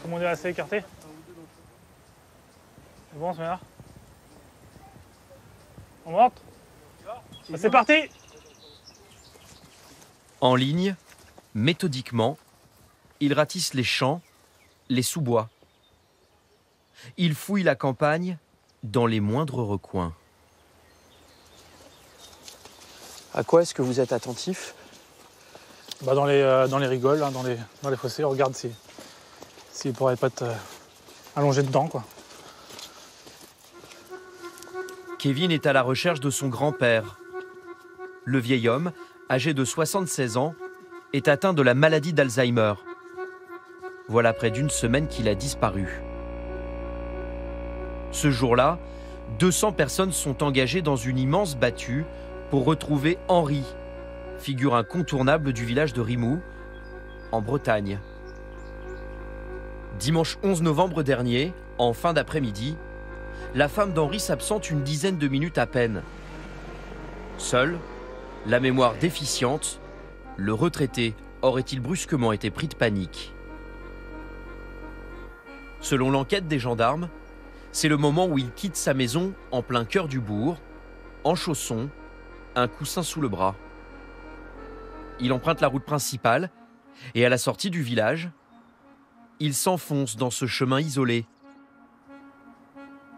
Tout le monde est assez écarté? C'est bon, on se met là? On monte? C'est parti! En ligne, méthodiquement, il ratisse les champs, les sous-bois. Il fouille la campagne dans les moindres recoins. À quoi est-ce que vous êtes attentif? Bah dans les rigoles, hein, dans les fossés, on regarde s'il pourrait pas être allongé dedans, quoi. Kevin est à la recherche de son grand-père. Le vieil homme, âgé de 76 ans, est atteint de la maladie d'Alzheimer. Voilà près d'une semaine qu'il a disparu. Ce jour-là, 200 personnes sont engagées dans une immense battue pour retrouver Henri, figure incontournable du village de Rimou, en Bretagne. Dimanche 11 novembre dernier, en fin d'après-midi, la femme d'Henri s'absente une dizaine de minutes à peine. Seul, la mémoire déficiente, le retraité aurait-il brusquement été pris de panique. Selon l'enquête des gendarmes, c'est le moment où il quitte sa maison en plein cœur du bourg, en chaussons, un coussin sous le bras. Il emprunte la route principale et à la sortie du village, il s'enfonce dans ce chemin isolé.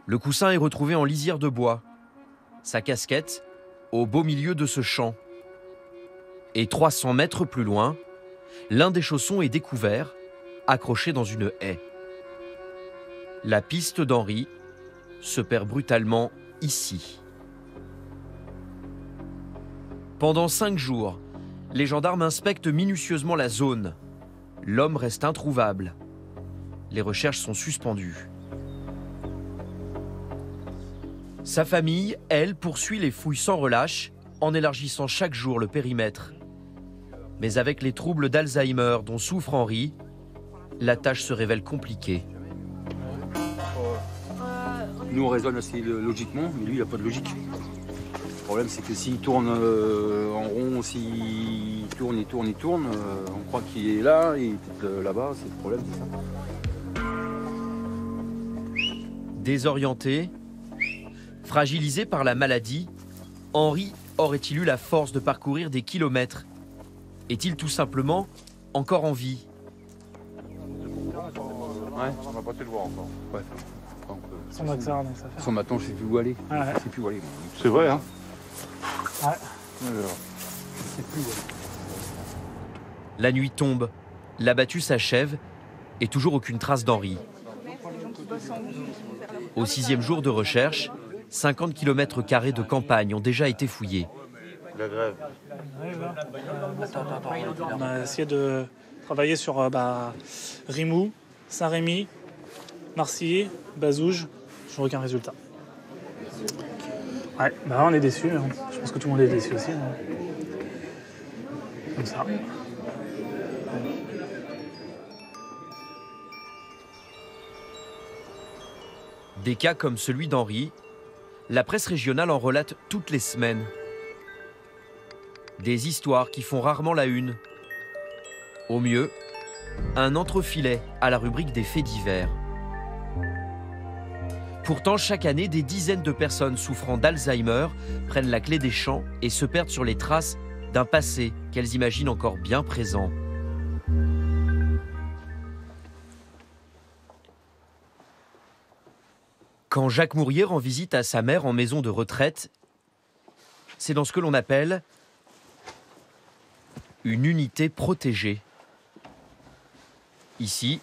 Le coussin est retrouvé en lisière de bois, sa casquette au beau milieu de ce champ. Et 300 mètres plus loin, l'un des chaussons est découvert, accroché dans une haie. La piste d'Henri se perd brutalement ici. Pendant 5 jours, les gendarmes inspectent minutieusement la zone. L'homme reste introuvable. Les recherches sont suspendues. Sa famille, elle, poursuit les fouilles sans relâche, en élargissant chaque jour le périmètre. Mais avec les troubles d'Alzheimer dont souffre Henri, la tâche se révèle compliquée. Nous, on raisonne assez logiquement, mais lui, il n'a pas de logique. Le problème, c'est que s'il tourne en rond, s'il tourne, on croit qu'il est là, il est peut-être là-bas, c'est le problème, c'est ça. Désorienté, fragilisé par la maladie, Henri aurait-il eu la force de parcourir des kilomètres? Est-il tout simplement encore en vie? Ouais, on va pas te le voir encore. Ouais. Son accent, donc ça fait. Son maintenant, je sais plus où aller. Ah ouais. Je sais plus où aller. C'est vrai, hein? Ouais. Alors, je sais plus où aller. La nuit tombe, la battue s'achève et toujours aucune trace d'Henri. Au 6e jour de recherche, 50 km² de campagne ont déjà été fouillés. La grève. On a essayé de travailler sur Rimou, Saint-Rémy, Marcilly, Bazouges, toujours aucun résultat. Ouais, bah on est déçus, hein. Je pense que tout le monde est déçu aussi. Hein. Comme ça. Des cas comme celui d'Henri, la presse régionale en relate toutes les semaines. Des histoires qui font rarement la une. Au mieux, un entrefilet à la rubrique des faits divers. Pourtant, chaque année, des dizaines de personnes souffrant d'Alzheimer prennent la clé des champs et se perdent sur les traces d'un passé qu'elles imaginent encore bien présent. Quand Jacques Mourier rend visite à sa mère en maison de retraite, c'est dans ce que l'on appelle une unité protégée. Ici,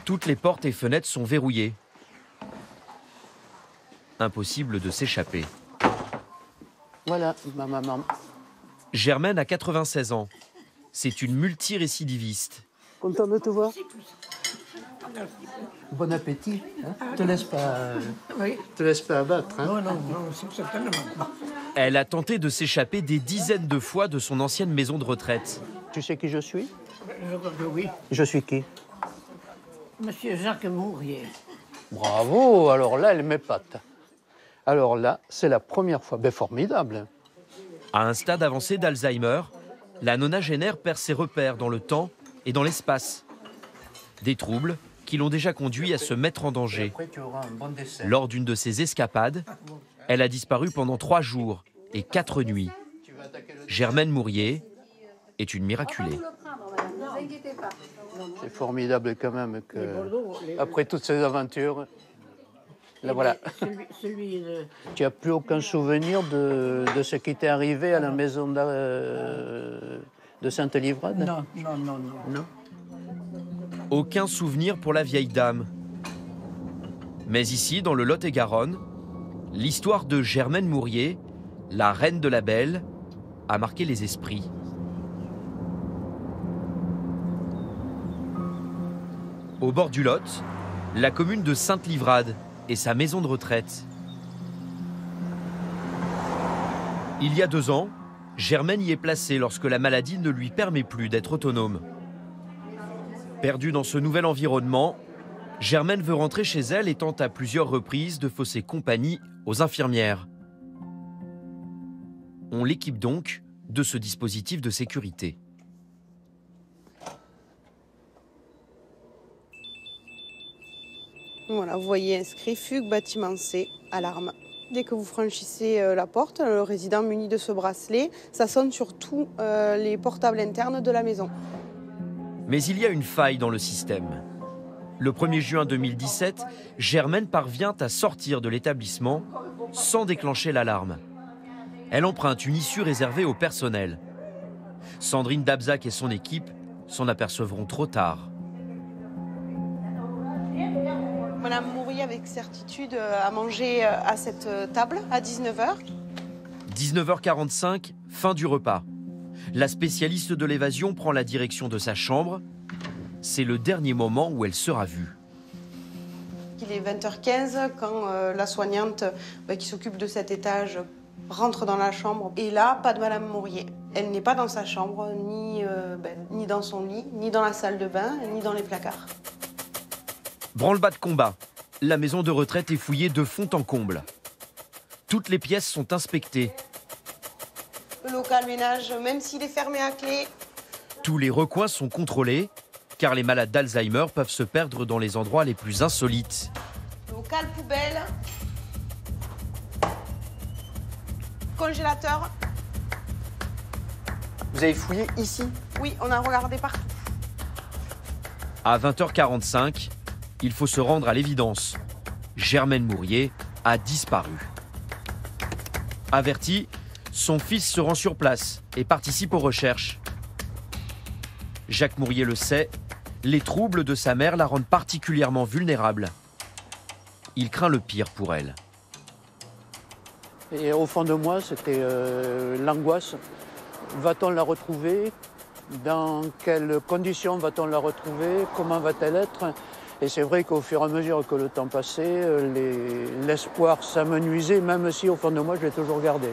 toutes les portes et fenêtres sont verrouillées. Impossible de s'échapper. Voilà, ma maman. Germaine a 96 ans. C'est une multirécidiviste. Content de te voir? Bon appétit. Hein? Te laisse pas abattre. Hein? Non, c'est certainement. Elle a tenté de s'échapper des dizaines de fois de son ancienne maison de retraite. Tu sais qui je suis? Oui. Je suis qui? Monsieur Jacques Mourier. Bravo, alors là, elle m'épate. Alors là, c'est la première fois. Ben, formidable. À un stade avancé d'Alzheimer, la nonagénaire perd ses repères dans le temps et dans l'espace. Des troubles qui l'ont déjà conduit à se mettre en danger. Après, tu auras un bon dessert. Lors d'une de ses escapades, elle a disparu pendant 3 jours et 4 nuits. Germaine Mourier est une miraculée. C'est formidable quand même que, après toutes ces aventures, là voilà. Tu n'as plus aucun souvenir de ce qui t'est arrivé à la maison de Sainte-Livrade? Non, non, non, non. Non. Aucun souvenir pour la vieille dame. Mais ici, dans le Lot-et-Garonne, l'histoire de Germaine Mourier, la reine de la Belle, a marqué les esprits. Au bord du Lot, la commune de Sainte-Livrade et sa maison de retraite. Il y a 2 ans, Germaine y est placée lorsque la maladie ne lui permet plus d'être autonome. Perdue dans ce nouvel environnement, Germaine veut rentrer chez elle et tente à plusieurs reprises de fausser compagnie aux infirmières. On l'équipe donc de ce dispositif de sécurité. Voilà, vous voyez inscrit fugue bâtiment C, alarme. Dès que vous franchissez la porte, le résident muni de ce bracelet, ça sonne sur tous les portables internes de la maison. Mais il y a une faille dans le système. Le 1er juin 2017, Germaine parvient à sortir de l'établissement sans déclencher l'alarme. Elle emprunte une issue réservée au personnel. Sandrine Dabzac et son équipe s'en apercevront trop tard. Madame Mourier, avec certitude, a mangé à cette table à 19h. 19h45, fin du repas. La spécialiste de l'évasion prend la direction de sa chambre. C'est le dernier moment où elle sera vue. Il est 20h15 quand la soignante qui s'occupe de cet étage rentre dans la chambre. Et là, pas de Madame Mourier. Elle n'est pas dans sa chambre, ni dans son lit, ni dans la salle de bain, ni dans les placards. Branle-bas de combat. La maison de retraite est fouillée de fond en comble. Toutes les pièces sont inspectées. Le local ménage, même s'il est fermé à clé. Tous les recoins sont contrôlés, car les malades d'Alzheimer peuvent se perdre dans les endroits les plus insolites. Local poubelle. Congélateur. Vous avez fouillé ici? Oui, on a regardé partout. À 20h45, il faut se rendre à l'évidence. Germaine Mourier a disparu. Averti, son fils se rend sur place et participe aux recherches. Jacques Mourier le sait, les troubles de sa mère la rendent particulièrement vulnérable. Il craint le pire pour elle. Et au fond de moi, c'était l'angoisse. Va-t-on la retrouver? Dans quelles conditions va-t-on la retrouver? Comment va-t-elle être? Et c'est vrai qu'au fur et à mesure que le temps passait, l'espoir s'amenuisait, même si au fond de moi, je l'ai toujours gardé.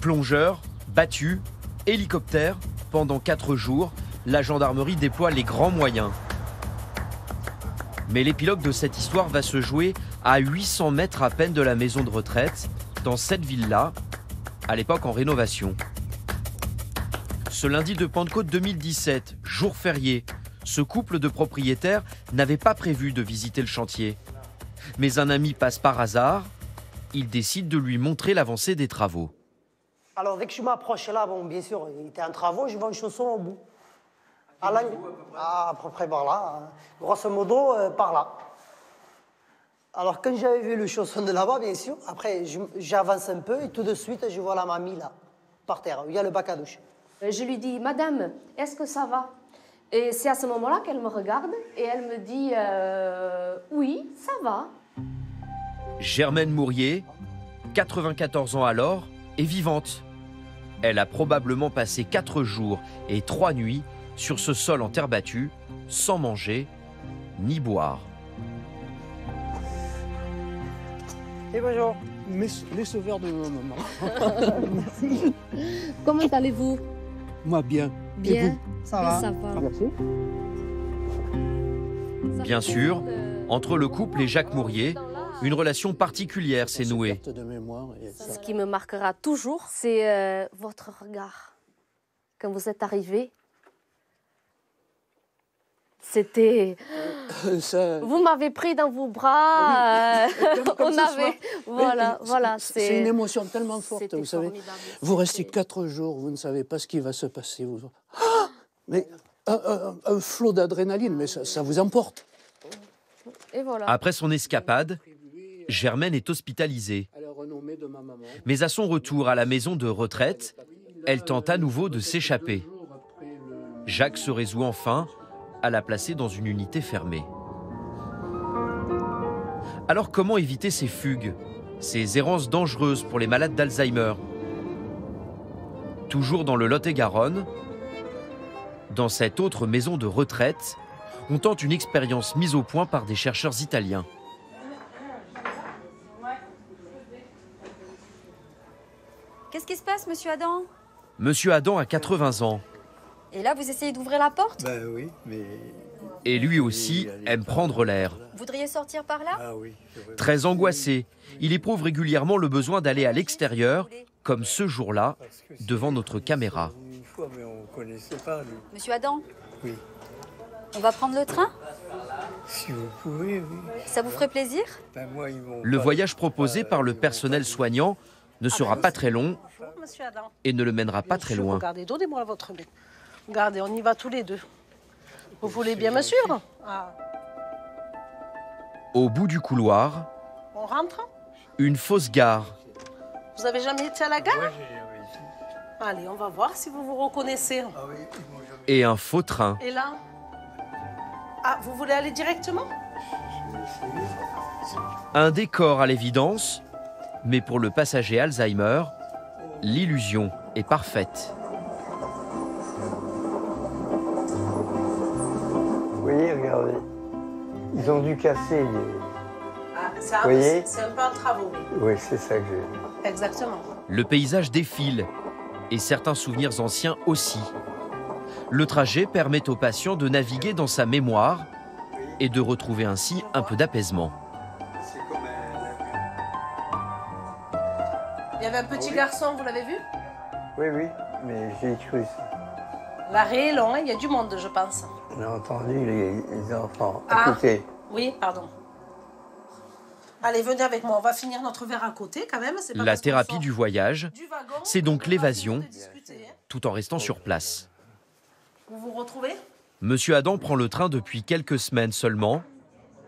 Plongeur, battu, hélicoptère, pendant 4 jours, la gendarmerie déploie les grands moyens. Mais l'épilogue de cette histoire va se jouer à 800 mètres à peine de la maison de retraite, dans cette ville-là, à l'époque en rénovation. Ce lundi de Pentecôte 2017, jour férié, ce couple de propriétaires n'avait pas prévu de visiter le chantier. Mais un ami passe par hasard, il décide de lui montrer l'avancée des travaux. Alors, dès que je m'approche là, bon, bien sûr, il était en travaux, je vois un chausson au bout. À peu près par là. Hein. Grosso modo, par là. Alors, quand j'avais vu le chausson de là-bas, bien sûr, après, j'avance un peu et tout de suite, je vois la mamie là, par terre, où il y a le bac à douche. Je lui dis, Madame, est-ce que ça va? Et c'est à ce moment-là qu'elle me regarde et elle me dit, oui, ça va. Germaine Mourier, 94 ans alors, est vivante. Elle a probablement passé 4 jours et 3 nuits sur ce sol en terre battue, sans manger ni boire. Et bonjour. Les sauveurs de ma maman. Merci. Comment allez-vous? Moi, bien. Bien. Ça va. Ça va. Merci. Bien sûr, entre le couple et Jacques Mourier, une relation particulière s'est nouée. Ce qui me marquera toujours, c'est votre regard. Quand vous êtes arrivé, C'était... Ça- Vous m'avez pris dans vos bras, Comme on ce avait... soir. Voilà, C'est une émotion tellement forte, c'était vous savez. formidable. Vous restez 4 jours, vous ne savez pas ce qui va se passer. Ah, mais un flot d'adrénaline, mais ça vous emporte. Et voilà. Après son escapade, Germaine est hospitalisée. À la renommée de ma maman. Mais à son retour à la maison de retraite, elle tente à nouveau de s'échapper. Jacques se résout enfin à la placer dans une unité fermée. Alors comment éviter ces fugues, ces errances dangereuses pour les malades d'Alzheimer? Toujours dans le Lot-et-Garonne, dans cette autre maison de retraite, on tente une expérience mise au point par des chercheurs italiens. Qu'est-ce qui se passe, monsieur Adam? Monsieur Adam a 80 ans Et là, vous essayez d'ouvrir la porte? Ben oui, mais... et lui aussi aime prendre l'air. Vous voudriez sortir par là? Ah oui. Très angoissé, il éprouve régulièrement le besoin d'aller à l'extérieur, comme ce jour-là, devant notre caméra. Une fois, mais on ne connaissait pas, lui. Monsieur Adam, Oui. on va prendre le train? Si vous pouvez, oui. Ça vous ferait plaisir? Ben moi, ils m'ont Le pas- voyage proposé par le personnel soignant ne sera pas très long Monsieur Adam. et ne le mènera pas très loin. Regardez, donnez-moi votre main. Regardez, on y va tous les deux. Vous voulez bien me suivre? Ah, Au bout du couloir, on rentre? une fausse gare. Vous avez jamais été à la gare? Ouais, j'ai été. Allez, on va voir si vous vous reconnaissez. Ah oui, ils m'ont jamais... Et un faux train. Et là? Ah, vous voulez aller directement? Un décor à l'évidence, mais pour le passager Alzheimer, l'illusion est parfaite. Vous voyez, regardez. Ils ont dû casser les... Ah, ça, Vous voyez? c'est un peu en travaux. Oui, c'est ça que j'ai... Exactement. Le paysage défile, et certains souvenirs anciens aussi. Le trajet permet au patient de naviguer dans sa mémoire et de retrouver ainsi un peu d'apaisement. C'est comme Il y avait un petit garçon, vous l'avez vu? Oui, oui, mais j'ai cru ça. L'arrêt est long, hein, il y a du monde, je pense. On a entendu les enfants. Ah. Écoutez, Oui, pardon. Allez, venez avec moi, on va finir notre verre à côté quand même. C'est pas La parce qu'on thérapie sort du voyage, du wagon c'est donc qu'on va l'évasion, finir de discuter, hein. tout en restant sur place. Vous vous retrouvez? Monsieur Adam prend le train depuis quelques semaines seulement,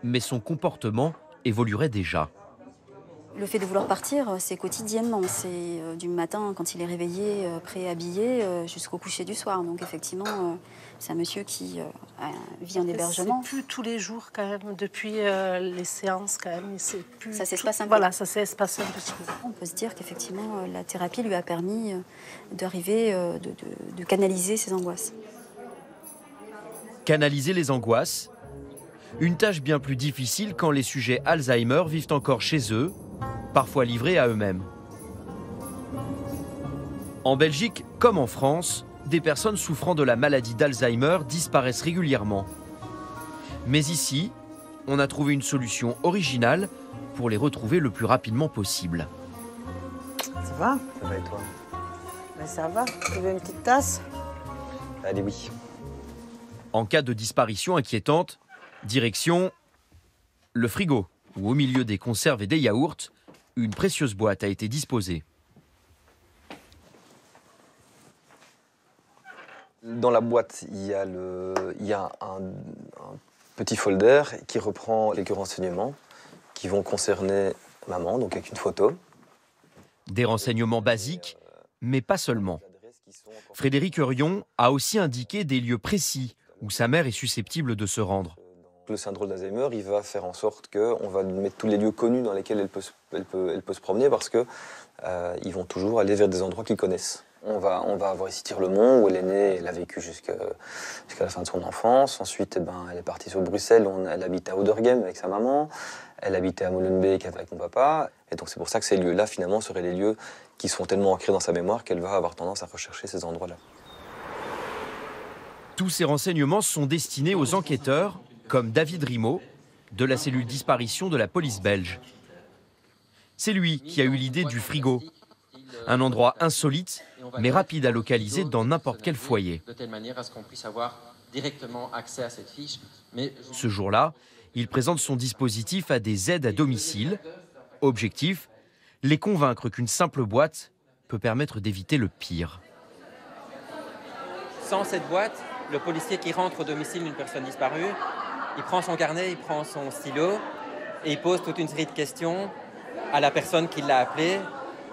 mais son comportement évoluerait déjà. Le fait de vouloir partir, c'est quotidiennement. C'est du matin, quand il est réveillé, pré-habillé, jusqu'au coucher du soir. Donc effectivement, c'est un monsieur qui vit en hébergement. C'est plus tous les jours quand même, depuis les séances quand même. C'est plus Ça s'espace un peu. Voilà, ça s'est espacé un petit peu. On peut se dire qu'effectivement, la thérapie lui a permis d'arriver, de canaliser ses angoisses. Canaliser les angoisses, une tâche bien plus difficile quand les sujets Alzheimer vivent encore chez eux, parfois livrés à eux-mêmes. En Belgique, comme en France, des personnes souffrant de la maladie d'Alzheimer disparaissent régulièrement. Mais ici, on a trouvé une solution originale pour les retrouver le plus rapidement possible. Ça va? ça va et toi? Ben, ça va. Tu veux une petite tasse? Allez, oui. En cas de disparition inquiétante, direction le frigo, où au milieu des conserves et des yaourts, une précieuse boîte a été disposée. Dans la boîte, il y a un petit folder qui reprend quelques renseignements qui vont concerner maman, donc avec une photo. Des renseignements basiques, mais pas seulement. Frédéric Eurion a aussi indiqué des lieux précis où sa mère est susceptible de se rendre. Le syndrome d'Alzheimer, il va faire en sorte qu'on va mettre tous les lieux connus dans lesquels elle peut se promener parce que ils vont toujours aller vers des endroits qu'ils connaissent. On va avoir ici Tir-le-Mont, où elle est née, elle a vécu jusqu'à la fin de son enfance. Ensuite, elle est partie sur Bruxelles, elle habite à Oudergem avec sa maman. Elle habitait à Molenbeek avec mon papa. Et donc c'est pour ça que ces lieux-là, finalement, seraient les lieux qui sont tellement ancrés dans sa mémoire qu'elle va avoir tendance à rechercher ces endroits-là. Tous ces renseignements sont destinés aux enquêteurs, comme David Rimaud, de la cellule disparition de la police belge. C'est lui qui a eu l'idée du frigo. Un endroit insolite, mais rapide à localiser dans n'importe quel foyer. De telle manière à ce qu'on puisse avoir directement accès à cette fiche. Mais Ce jour-là, il présente son dispositif à des aides à domicile. Objectif, les convaincre qu'une simple boîte peut permettre d'éviter le pire. sans cette boîte, le policier qui rentre au domicile d'une personne disparue, il prend son carnet, il prend son stylo et il pose toute une série de questions à la personne qui l'a appelé.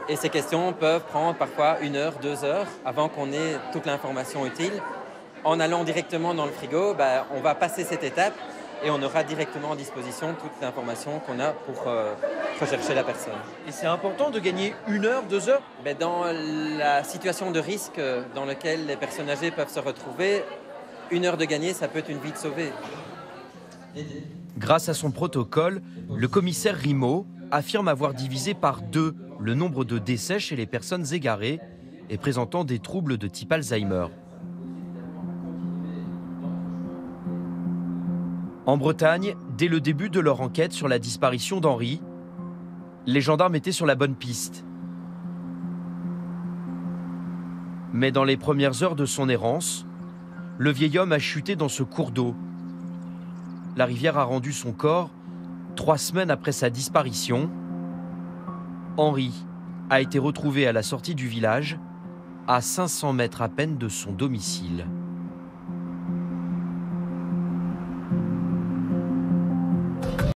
Et ces questions peuvent prendre parfois 1 heure, 2 heures avant qu'on ait toute l'information utile. En allant directement dans le frigo, on va passer cette étape et on aura directement à disposition toute l'information qu'on a pour rechercher la personne. Et c'est important de gagner 1 heure, 2 heures? Dans la situation de risque dans laquelle les personnes âgées peuvent se retrouver, 1 heure de gagner, ça peut être une vie de sauvée. Grâce à son protocole, le commissaire Rimaud affirme avoir divisé par 2 le nombre de décès chez les personnes égarées et présentant des troubles de type Alzheimer. En Bretagne, dès le début de leur enquête sur la disparition d'Henri, les gendarmes étaient sur la bonne piste. Mais dans les premières heures de son errance, le vieil homme a chuté dans ce cours d'eau. La rivière a rendu son corps 3 semaines après sa disparition. Henri a été retrouvé à la sortie du village, à 500 mètres à peine de son domicile.